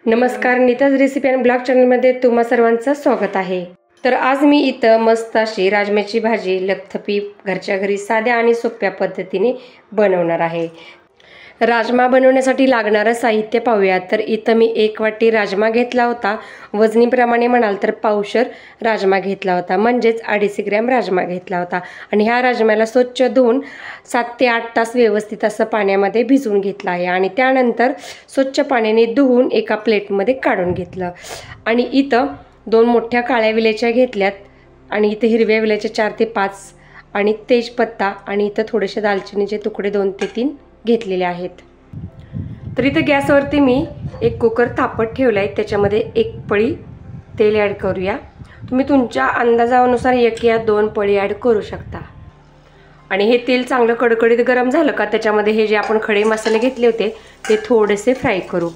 नमस्कार, नीताज रेसिपी आणि ब्लॉग चॅनलमध्ये तुम्हा सर्वांचं स्वागत आहे। तर आज मी इथं मस्त अशी राजम्याची भाजी लखथपी घरच्या घरी साध्या आणि सोप्या पद्धतीने बनवणार आहे। राजमा बनवण्यासाठी लागणारे साहित्य पाहूया। तर इथं मी 1 वाटी राजमा घेतला होता। वजनीप्रमाणे म्हणाल तर पावशर राजमा घेतला होता, म्हणजेच 250 ग्रॅम राजमा घेतला होता। आणि ह्या राजम्याला स्वच्छ धुवून 7 ते 8 तास व्यवस्थित असं पाण्यामध्ये भिजवून घेतला आहे। आणि त्यानंतर स्वच्छ पाण्याने धुवून एका प्लेटमध्ये काढून घेतलं। आणि इथं 2 मोठ्या काळ्या विलायच्या घेतल्यात, आणि इथं हिरव्या विलायच्या 4 ते 5, आणि तेजपत्ता, आणि इथं थोडेसे दालचिनीचे तुकडे 2 ते 3 घेतलेले आहेत। तर इथे गॅसवरती मी एक कुकर तापत ठेवलाय, त्याच्यामध्ये 1 पळी तेल ॲड करूया। तुम्ही तुमच्या अंदाजानुसार 1 या 2 पळी ॲड करू शकता। आणि हे तेल चांगलं कडकडीत गरम झालं का त्याच्यामध्ये हे जे आपण खडे मसाले घेतले होते ते थोडेसे फ्राय करू।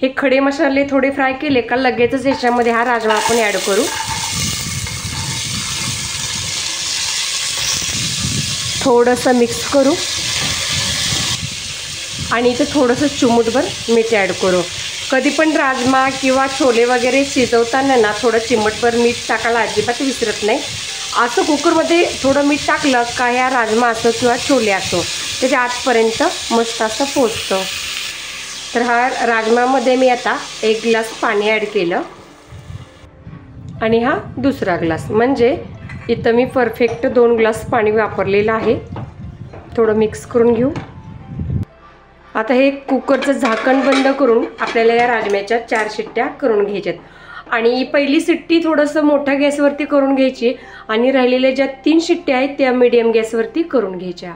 हे खडे मसाले थोडे फ्राय केले का लगेचच याच्यामध्ये हा राजमा आपण ॲड करू। थोडंसं मिक्स करू, आणि इथे थोडंसं चिमूटभर मीठ ॲड करू। कधी पण राजमा किंवा छोले वगैरे शिजवताना ना थोडं चिमूटभर मीठ टाकायला अजिबात विसरत नाही। असं कुकरमध्ये थोडं मीठ टाकलं का ह्या राजमा असो किंवा छोले असो त्याच्या आतपर्यंत मस्त असं पोचतं। तर हा राजमामध्ये मी आता 1 ग्लास पाणी ॲड केलं, आणि हा दुसरा ग्लास, म्हणजे इथं मी परफेक्ट 2 ग्लास पाणी वापरलेलं आहे। थोडं मिक्स करून घेऊ। आता हे कुकरचं झाकण बंद करून आपल्याला या राजम्याच्या 4 शिट्ट्या करून घ्यायच्यात। आणि पहिली शिट्टी थोडंसं मोठ्या गॅसवरती करून घ्यायची, आणि राहिलेल्या ज्या 3 शिट्ट्या आहेत त्या मीडियम गॅसवरती करून घ्यायच्या।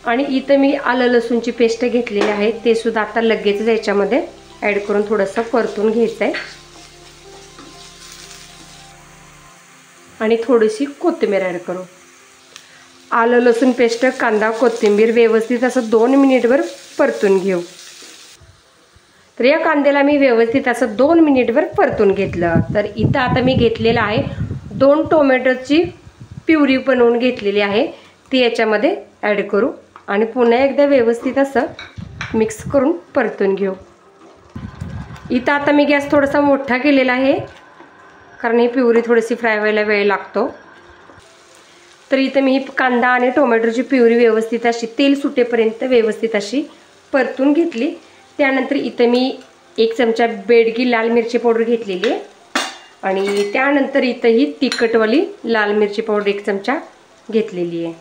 आणि इथं मी आलं लसूणची पेस्ट घेतलेली आहे, ते सुद्धा आता लगेच याच्यामध्ये ॲड करून थोडंसं परतून घ्यायचं आहे। आणि थोडीशी कोथिंबीर ॲड करू। आलं लसूण पेस्ट, कांदा, कोथिंबीर व्यवस्थित असं 2 मिनिटभर परतून घेऊ। तर या कांद्याला मी व्यवस्थित असं 2 मिनिटभर परतून घेतलं। तर इथं आता मी घेतलेलं आहे 2 टोमॅटोची प्युरी बनवून घेतलेली आहे, ती याच्यामध्ये ॲड करू, आणि पुन्हा एकदा व्यवस्थित असं मिक्स करून परतून घेऊ। इथं आता मी गॅस थोडासा मोठा केलेला आहे, कारण ही प्युरी थोडीशी फ्राय व्हायला वेळ लागतो। तर इथं मी कांदा आणि टोमॅटोची प्युरी व्यवस्थित अशी तेल सुटेपर्यंत व्यवस्थित अशी परतून घेतली। त्यानंतर इथं मी 1 चमचा बेडगी लाल मिरची पावडर घेतलेली आहे, आणि त्यानंतर इथं ही तिखटवाली लाल मिरची पावडर 1 चमचा घेतलेली आहे।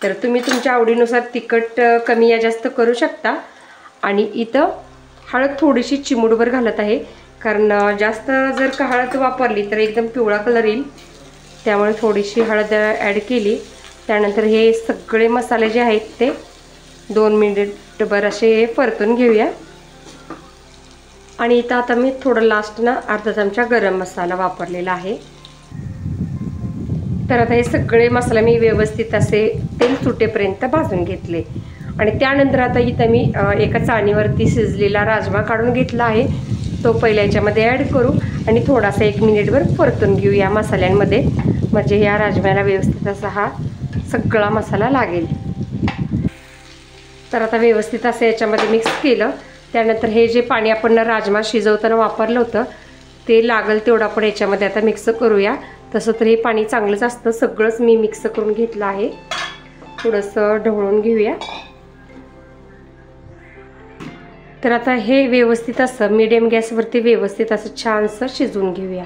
तर तुम्ही तुमच्या आवडीनुसार तिखट कमी या जास्त करू शकता। आणि इथं हळद थोडीशी चिमूटभर घालत आहे, कारण जास्त जर का हळद वापरली तर एकदम पिवळा कलर येईल, त्यामुळे थोडीशी हळद ॲड केली। त्यानंतर हे सगळे मसाले जे आहेत ते 2 मिनिटभर असे परतून घेऊया। आणि इथं आता मी थोडं लास्टनं अर्धा चमचा गरम मसाला वापरलेला आहे। तर आता हे सगळे मसाले मी व्यवस्थित असे तेल सुटेपर्यंत भाजून घेतले। आणि त्यानंतर आता इथं मी एका चाळणीवरती शिजलेला राजमा काढून घेतला आहे, तो पहिल्या याच्यामध्ये ॲड करू, आणि थोडासा 1 मिनिटभर परतून घेऊ या मसाल्यांमध्ये, म्हणजे या राजम्याला व्यवस्थित असा हा सगळा मसाला लागेल। तर आता व्यवस्थित असं याच्यामध्ये मिक्स केलं। त्यानंतर हे जे पाणी आपण राजमा शिजवताना वापरलं होतं ते लागल तेवढं आपण याच्यामध्ये आता मिक्स करूया। तसं तर हे पाणी चांगलंच असतं, सगळंच मी मिक्स करून घेतलं आहे। थोडंसं ढवळून घेऊया। तर आता हे व्यवस्थित असं मीडियम गॅसवरती व्यवस्थित असं छानसं शिजवून घेऊया।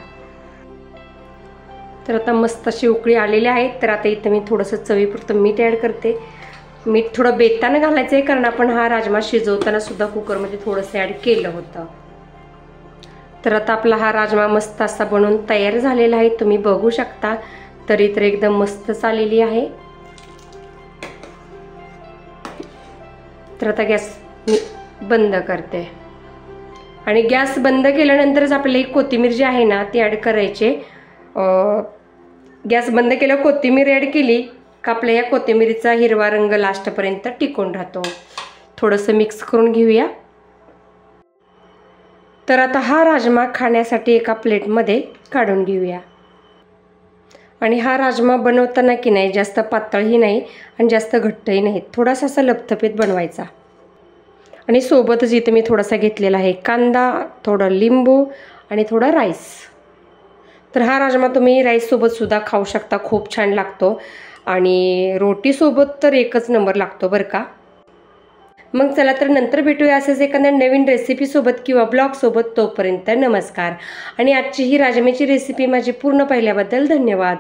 तर आता मस्त अशी उकळी आलेली आहे। तर आता इथं मी थोडंसं चवीपुरतं मीठ ॲड करते। मीठ थोडं बेतानं घालायचं आहे, कारण आपण हा राजमा शिजवताना सुद्धा कुकरमध्ये थोडंसं ॲड केलं होतं। तर आता आपला हा राजमा मस्त असा बनवून तयार झालेला आहे, तुम्ही बघू शकता। तरी तर एकदम मस्त आलेली आहे। तर आता गॅस मी बंद करते, आणि गॅस बंद केल्यानंतरच आपल्याला ही कोथिंबीर जी आहे ना ती ॲड करायची। गॅस बंद केल्यावर कोथिंबीर ॲड केली का आपल्या या कोथिंबीरीचा हिरवा रंग लास्टपर्यंत टिकून राहतो। थोडंसं मिक्स करून घेऊया। तर आता हा राजमा खाण्यासाठी एका प्लेटमध्ये काढून घेऊया। आणि हा राजमा बनवताना की नाही जास्त पातळही नाही आणि जास्त घट्टही नाही, थोडासा असा लपथपीत बनवायचा। आणि सोबतच इथे मी थोडासा घेतलेला आहे कांदा, थोडं लिंबू आणि थोडा राईस. तर हा राजमा तुम्ही राईससोबतसुद्धा खाऊ शकता, खूप छान लागतो आणि रोटीसोबत तर एकच नंबर लागतो बरं का. मग चला तर नंतर भेटूया असेच एखाद्या नवीन रेसिपीसोबत किंवा ब्लॉगसोबत. तोपर्यंत नमस्कार. आणि आजची ही राजम्याची रेसिपी माझी पूर्ण पाहिल्याबद्दल धन्यवाद.